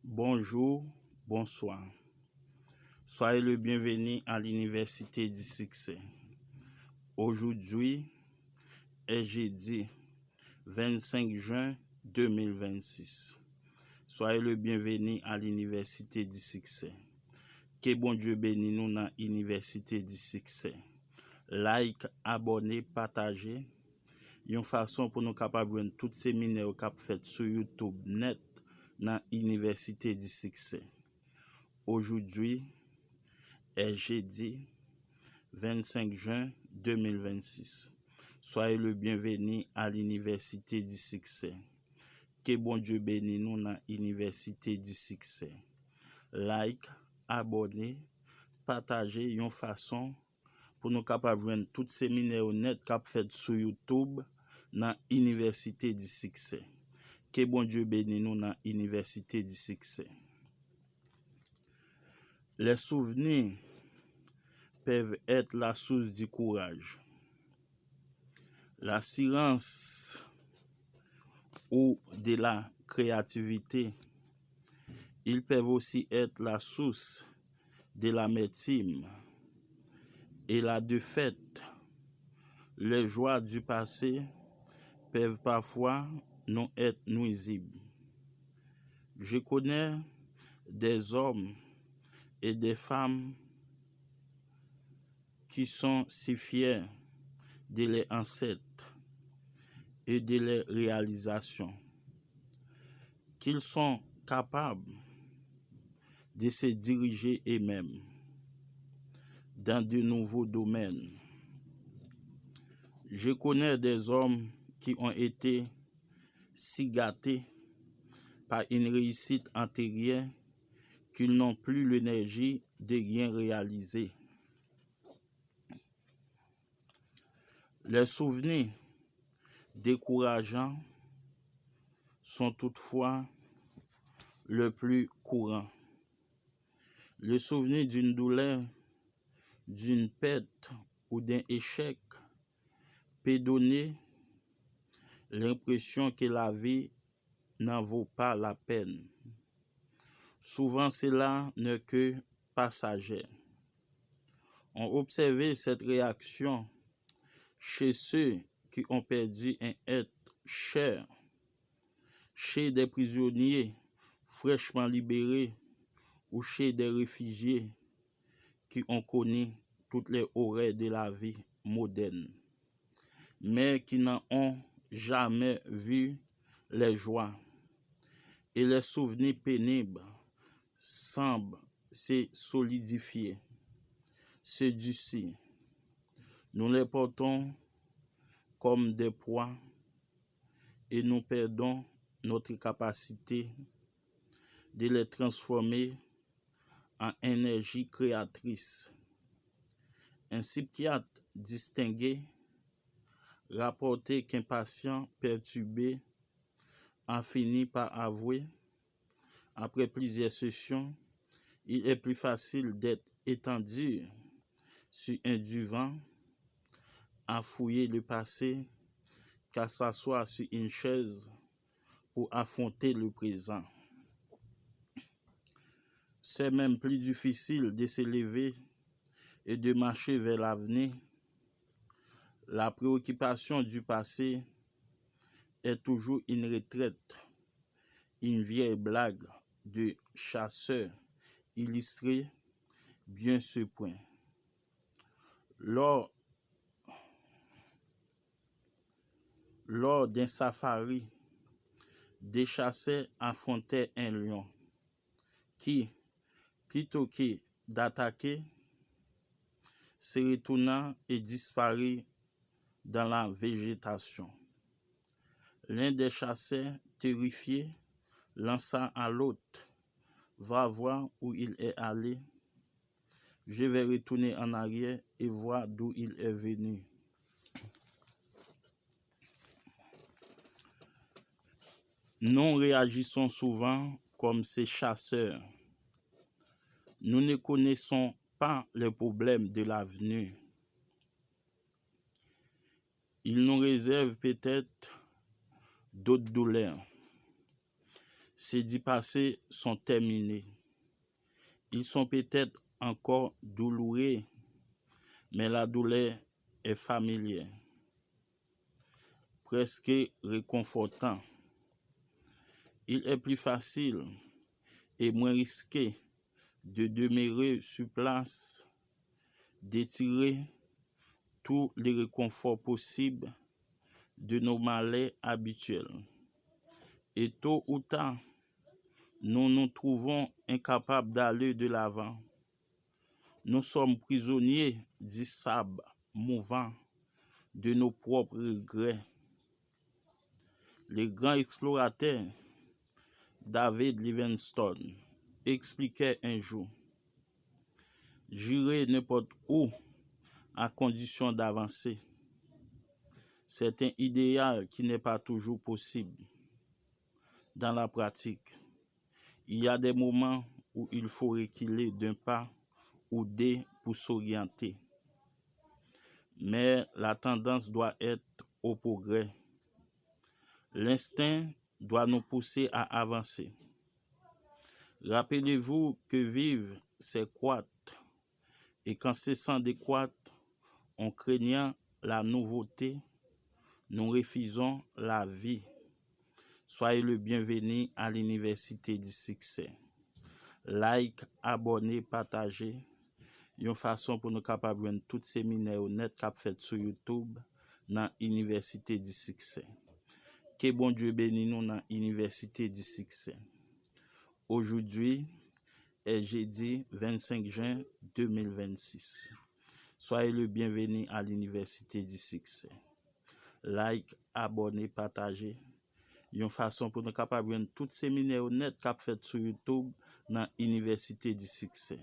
Bonjour, bonsoir. Soyez le bienvenu à l'Université du Succès. Aujourd'hui est jeudi 25 juin 2026. Soyez le bienvenu à l'Université du Succès. Que bon Dieu bénisse nous dans l'Université du Succès. Like, abonnez, partagez. Une façon pour nous capables de tout séminaire qu'a fait sur YouTube net dans l'Université du Succès. Aujourd'hui est jeudi 25 juin 2026. Soyez le bienvenu à l'Université du Succès. Que bon Dieu bénisse nous dans l'Université du Succès. Like, abonnez, partagez une façon pour nous capables de tout séminaire net qu'a fait sur YouTube dans l'Université du Succès. Que bon Dieu bénisse nous dans l'Université du Succès. Les souvenirs peuvent être la source du courage. L'assurance ou de la créativité. Ils peuvent aussi être la source de l'amertume et la défaite. Les joies du passé peuvent parfois nous être nuisibles. Je connais des hommes et des femmes qui sont si fiers de leurs ancêtres et de leurs réalisations qu'ils sont capables de se diriger eux-mêmes dans de nouveaux domaines. Je connais des hommes qui ont été si gâtés par une réussite antérieure qu'ils n'ont plus l'énergie de rien réaliser. Les souvenirs décourageants sont toutefois le plus courant. Le souvenir d'une douleur, d'une perte ou d'un échec peut donner l'impression que la vie n'en vaut pas la peine. Souvent, cela n'est que passager. On observe cette réaction chez ceux qui ont perdu un être cher, chez des prisonniers fraîchement libérés ou chez des réfugiés qui ont connu toutes les horreurs de la vie moderne, mais qui n'en ont jamais vu les joies. Et les souvenirs pénibles semblent se solidifier, se durcir. Nous les portons comme des poids et nous perdons notre capacité de les transformer en énergie créatrice. Un psychiatre distingué rapportait qu'un patient perturbé a fini par avouer, après plusieurs sessions, il est plus facile d'être étendu sur un divan à fouiller le passé qu'à s'asseoir sur une chaise pour affronter le présent. C'est même plus difficile de se lever et de marcher vers l'avenir. La préoccupation du passé est toujours une retraite, une vieille blague de chasseur illustrée bien ce point. Lors d'un safari, des chasseurs affrontaient un lion qui, plutôt que d'attaquer, se retourna et disparut dans la végétation. L'un des chasseurs, terrifié, lança à l'autre: « Va voir où il est allé. Je vais retourner en arrière et voir d'où il est venu. » Nous réagissons souvent comme ces chasseurs. Nous ne connaissons pas les problèmes de l'avenir. Il nous réserve peut-être d'autres douleurs. Ces 10 passés sont terminés. Ils sont peut-être encore douloureux, mais la douleur est familière, presque réconfortant. Il est plus facile et moins risqué de demeurer sur place, d'étirer tous les réconforts possibles de nos malais habituels. Et tôt ou tard, nous nous trouvons incapables d'aller de l'avant. Nous sommes prisonniers du sable mouvant de nos propres regrets. Le grand explorateur David Livingstone expliquait un jour: j'irai n'importe où à condition d'avancer. C'est un idéal qui n'est pas toujours possible dans la pratique. Il y a des moments où il faut reculer d'un pas ou deux pour s'orienter. Mais la tendance doit être au progrès. L'instinct doit nous pousser à avancer. Rappelez-vous que vivre, c'est croître. Et qu'en cessant de croître, en craignant la nouveauté, nous refusons la vie. Soyez le bienvenu à l'Université du Succès. Like, abonnez, partagez. Une façon pour nous capables de tout séminaire net qu'a fait sur YouTube dans l'Université du Succès. Que bon Dieu bénisse nous dans l'Université du Succès. Aujourd'hui est jeudi 25 juin 2026. Soyez le bienvenu à l'Université du Succès. Like, abonnez, partagez. Une façon pour nous capables de tout séminaire net qu'a fait sur YouTube dans l'Université du Succès.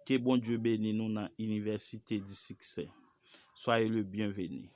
Que bon Dieu bénisse nous dans l'Université du Succès. Soyez le bienvenu.